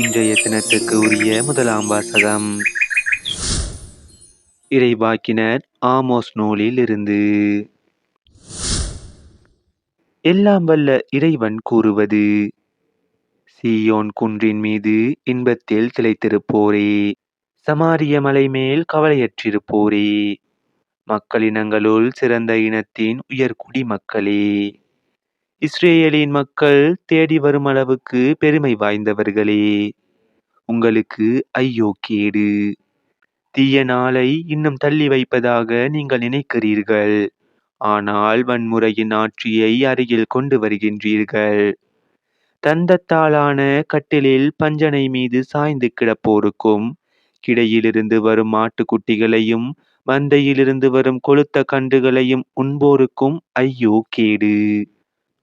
இன்றைய தினத்துக்கு உரிய முதலாம் வாசகம் இறைவாக்கினர் ஆமோஸ் நூலில் இருந்து. எல்லாம் வல்ல இறைவன் கூறுவது: சீயோன் குன்றின் மீது இன்பத்தில் திளைத்திருப்போரே, சமாரிய மலை மேல் கவலையற்றிருப்போரே, மக்களினங்களுள் சிறந்த இனத்தின் உயர்குடி மக்களே, இஸ்ரேலின் மக்கள் தேடி வரும் அளவுக்கு பெருமை வாய்ந்தவர்களே, உங்களுக்கு ஐயோ கேடு! தீய நாளை இன்னும் தள்ளி வைப்பதாக நீங்கள் நினைக்கிறீர்கள், ஆனால் வன்முறையின் ஆட்சியை அருகில் கொண்டு வருகின்றீர்கள். தந்தத்தாலான கட்டிலில் பஞ்சனை மீது சாய்ந்து கிடப்போருக்கும், கிடையிலிருந்து வரும் ஆட்டுக்குட்டிகளையும் மந்தையிலிருந்து வரும் கொழுத்த கன்றுகளையும் உண்போருக்கும் ஐயோ கேடு!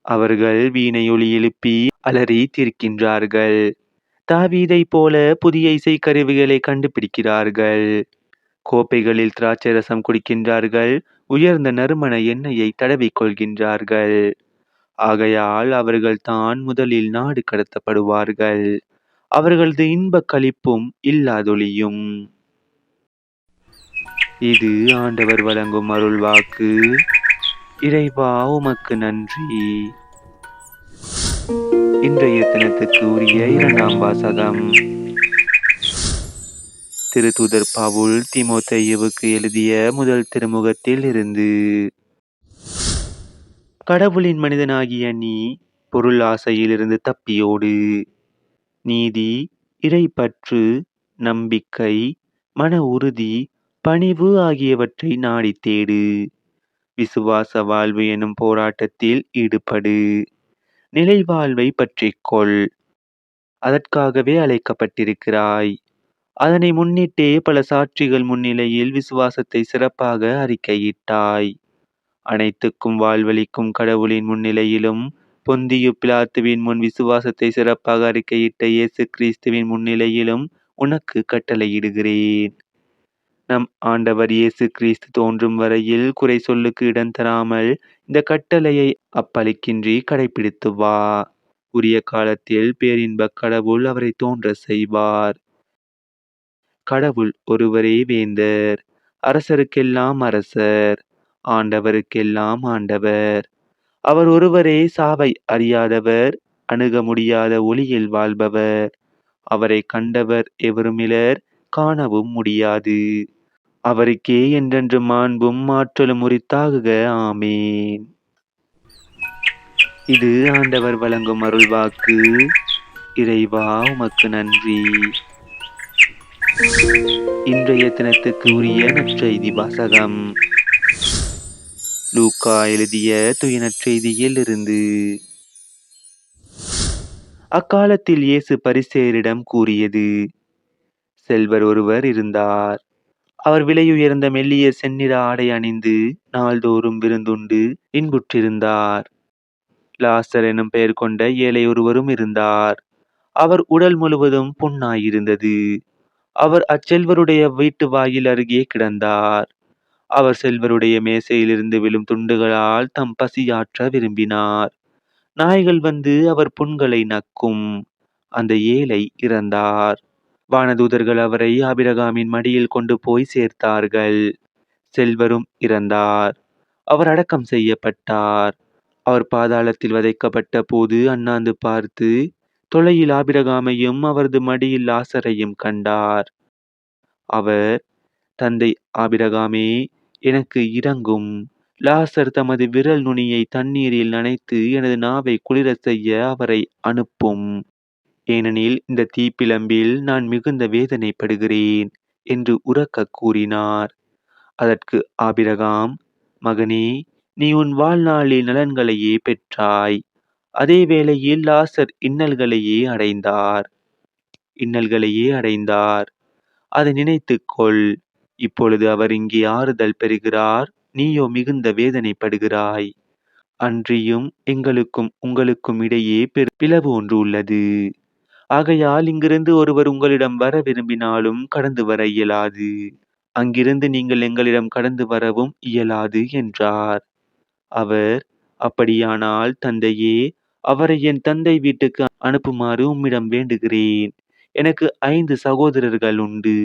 அவர்கள் வீணை ஒலி எழுப்பி அலறி தீர்க்கின்றார்கள், தாவீதைப் போல புதிய இசைக்கருவிகளை கண்டுபிடிக்கிறார்கள், கோப்பைகளில் திராட்சை ரசம் குடிக்கின்றார்கள், உயர்ந்த நறுமண எண்ணெயை தடவிக் கொள்கின்றார்கள். ஆகையால் அவர்கள் தான் முதலில் நாடு கடத்தப்படுவார்கள், அவர்களது இன்பக் களிப்பும் இல்லாதொழியும். இது ஆண்டவர் வழங்கும் அருள்வாக்கு. இறைவா உமக்கு நன்றி. இன்றைய தினத்துக்கு உரிய இரண்டாம் வாசகம் திருத்தூதர் பவுல் தீமோத்தேயுவுக்கு எழுதிய முதல் திருமுகத்தில் இருந்து. கடவுளின் மனிதனாகிய நீ பொருள் ஆசையிலிருந்து தப்பியோடு. நீதி, இறைப்பற்று, நம்பிக்கை, மன உறுதி, பணிவு ஆகியவற்றை நாடித் தேடு. விசுவாச வாழ்வு எனும் போராட்டத்தில் ஈடுபடு. நிலைவாழ்வை பற்றிக்கொள். அதற்காகவே அழைக்கப்பட்டிருக்கிறாய். அதனை முன்னிட்டே பல சாட்சிகள் முன்னிலையில் விசுவாசத்தை சிறப்பாக அறிக்கையிட்டாய். அனைத்துக்கும் வாழ்வளிக்கும் கடவுளின் முன்னிலையிலும் பொந்தியு பிலாத்துவின் முன் விசுவாசத்தை சிறப்பாக அறிக்கையிட்ட இயேசு கிறிஸ்துவின் முன்னிலையிலும் உனக்கு கட்டளையிடுகிறேன். நம் ஆண்டவர் இயேசு கிறிஸ்து தோன்றும் வரையில் குறை சொல்லுக்கு இடம் தராமல் இந்த கட்டளையை அப்பளிக்கின்றி கடைபிடித்து வா. உரிய காலத்தில் பேரின்பக் கடவுள் அவரை தோன்ற செய்வார். கடவுள் ஒருவரே வேந்தர், அரசருக்கெல்லாம் அரசர், ஆண்டவருக்கெல்லாம் ஆண்டவர். அவர் ஒருவரே சாவை அறியாதவர், அணுக முடியாத ஒளியில் வாழ்பவர். அவரை கண்டவர் எவருமிலர், காணவும் முடியாது. அவருக்கே என்றென்றும் மாண்பும் ஆற்றலும் உரித்தாகுக. ஆமேன். இது ஆண்டவர் வழங்கும் அருள்வாக்கு. இறைவா உமக்கு நன்றி. இன்றைய தினத்துக்கு உரிய நற்செய்தி வாசகம் லூக்கா எழுதிய தூய நற்செய்தியில் இருந்து. அக்காலத்தில் இயேசு பரிசேயரிடம் கூறியது: செல்வர் ஒருவர் இருந்தார். அவர் விலையுயர்ந்த மெல்லிய செந்நிற ஆடை அணிந்து நாள்தோறும் விருந்துண்டு இன்புற்றிருந்தார். லாசர் எனும் பெயர் கொண்ட ஏழை ஒருவரும் இருந்தார். அவர் உடல் முழுவதும் புண்ணாயிருந்தது. அவர் அச்செல்வருடைய வீட்டு வாயில் அருகே கிடந்தார். அவர் செல்வருடைய மேசையிலிருந்து விழும் துண்டுகளால் தம் பசியாற்ற விரும்பினார். நாய்கள் வந்து அவர் புண்களை நக்கும். அந்த ஏழை இறந்தார். வானதூதர்கள் அவரை ஆபிரகாமின் மடியில் கொண்டு போய் சேர்த்தார்கள். செல்வரும் இறந்தார். அவர் அடக்கம் செய்யப்பட்டார். அவர் பாதாளத்தில் வதைக்கப்பட்ட போது அண்ணாந்து பார்த்து தொலையில் ஆபிரகாமையும் அவரது மடியில் லாசரையும் கண்டார். அவர், தந்தை ஆபிரகாமே, எனக்கு இரங்கும். லாசர் தமது விரல் நுனியை தண்ணீரில் நனைத்து எனது நாவை குளிரச் செய்ய அவரை அனுப்பும். ஏனெனில் இந்த தீப்பிழம்பில் நான் மிகுந்த வேதனைப்படுகிறேன் என்று உரக்கக் கூறினார். அதற்கு ஆபிரகாம், மகனே, நீ உன் வாழ்நாளில் நலன்களையே பெற்றாய். அதே வேளையில் லாசர் இன்னல்களையே அடைந்தார். அதை நினைத்துக்கொள். இப்பொழுது அவர் இங்கே ஆறுதல் பெறுகிறார், நீயோ மிகுந்த வேதனைப்படுகிறாய். அன்றியும் எங்களுக்கும் உங்களுக்கும் இடையே பிளவு ஒன்று உள்ளது. ஆகையால் இங்கிருந்து ஒருவர் உங்களிடம் வர விரும்பினாலும் கடந்து வர இயலாது. அங்கிருந்து நீங்கள் எங்களிடம் கடந்து வரவும் இயலாது என்றார். அவர், அப்படியானால் தந்தையே, அவரை என் தந்தை வீட்டுக்கு அனுப்புமாறு உம்மிடம் வேண்டுகிறேன். எனக்கு 5 சகோதரர்கள் உண்டு.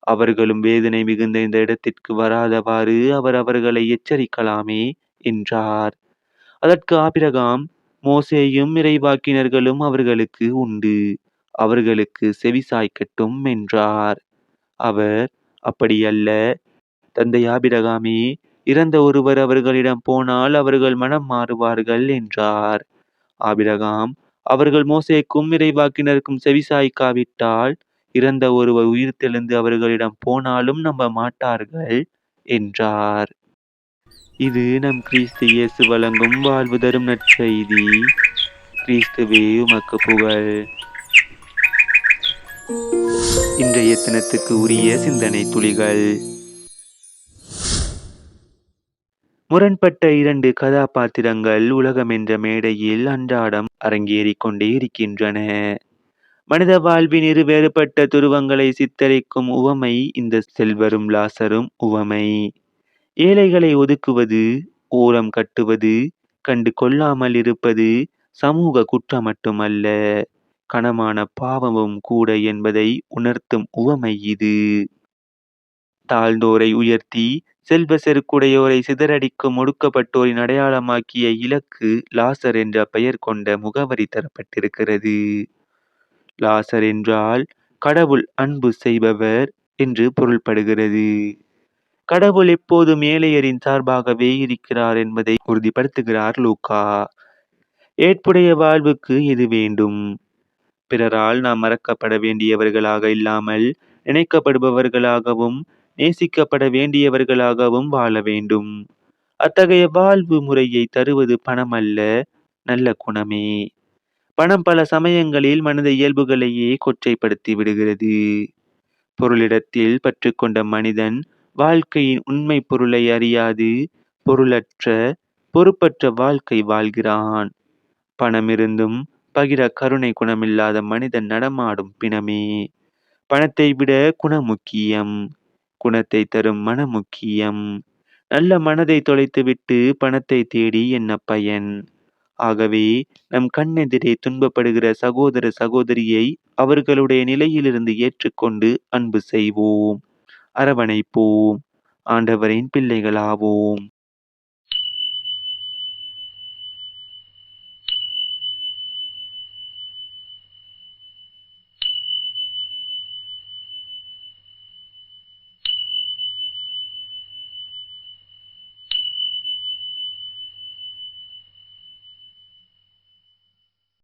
அவர்களும் வேதனை மிகுந்த இந்த இடத்திற்கு வராதவாறு அவர் அவர்களை எச்சரிக்கலாமே என்றார். அதற்கு ஆபிரகாம், மோசேயும் இறைவாக்கினர்களும் அவர்களுக்கு உண்டு. அவர்களுக்கு செவிசாய்க்கட்டும் என்றார். அவர், அப்படியல்ல, தந்தை ஆபிரகாமே, இறந்த ஒருவர் அவர்களிடம் போனால் அவர்கள் மனம் மாறுவார்கள் என்றார். ஆபிரகாம், அவர்கள் மோசேக்கும் இறைவாக்கினருக்கும் செவிசாய்க்காவிட்டால் இறந்த ஒருவர் உயிர்த்தெழுந்து அவர்களிடம் போனாலும் நம்ப மாட்டார்கள் என்றார். இது நம் கிறிஸ்து இயேசு வழங்கும் வாழ்வு தரும் நற்செய்தி. கிறிஸ்துவே உமக்கு புகழ். இன்றைய தினத்துக்கு உரிய சிந்தனை துளிகள். முரண்பட்ட 2 கதாபாத்திரங்கள் உலகம் என்ற மேடையில் அன்றாடம் அரங்கேறிக் கொண்டே இருக்கின்றன. மனித வாழ்வின் இரு வேறுபட்ட துருவங்களை சித்தரிக்கும் உவமை இந்த செல்வரும் லாசரும் உவமை. ஏழைகளை ஒதுக்குவது, ஓரம் கட்டுவது, கண்டு கொள்ளாமல் இருப்பது சமூக குற்றம் மட்டுமல்ல, கனமான பாவமும் கூட என்பதை உணர்த்தும் உவமை இது. தாழ்ந்தோரை உயர்த்தி செல்வ செருக்குடையோரை சிதறடிக்கும் ஒடுக்கப்பட்டோரின் அடையாளமாக்கிய இலக்கு லாசர் என்ற பெயர் கொண்ட முகவரி தரப்பட்டிருக்கிறது. லாசர் என்றால் கடவுள் அன்பு செய்பவர் என்று பொருள்படுகிறது. கடவுள் எப்போதும் ஏழையரின் சார்பாகவே இருக்கிறார் என்பதை உறுதிப்படுத்துகிறார் லூக்கா. ஏற்புடைய வாழ்வுக்கு இது வேண்டும். பிறரால் நாம் மறக்கப்பட வேண்டியவர்களாக இல்லாமல் நினைக்கப்படுபவர்களாகவும் நேசிக்கப்பட வேண்டியவர்களாகவும் வாழ வேண்டும். அத்தகைய வாழ்வு முறையை தருவது பணம் அல்ல, நல்ல குணமே. பணம் பல சமயங்களில் மனித இயல்புகளையே கொச்சைப்படுத்தி விடுகிறது. பொருளிடத்தில் பற்று கொண்ட மனிதன் வாழ்க்கையின் உண்மை பொருளை அறியாது பொருளற்ற பொறுப்பற்ற வாழ்க்கை வாழ்கிறான். பணம் இருந்தும் பகிர கருணை குணமில்லாத மனிதன் நடமாடும் பிணமே. பணத்தை விட குணம் முக்கியம். குணத்தை தரும் மனம் முக்கியம். நல்ல மனதை தொலைத்துவிட்டு பணத்தை தேடி என்ன பயன்? ஆகவே நம் கண்ணெதிரே துன்பப்படுகிற சகோதர சகோதரியை அவர்களுடைய நிலையிலிருந்து ஏற்றுக்கொண்டு அன்பு செய்வோம், அரவணைப்போம், ஆண்டவரின் பிள்ளைகளாவோம்.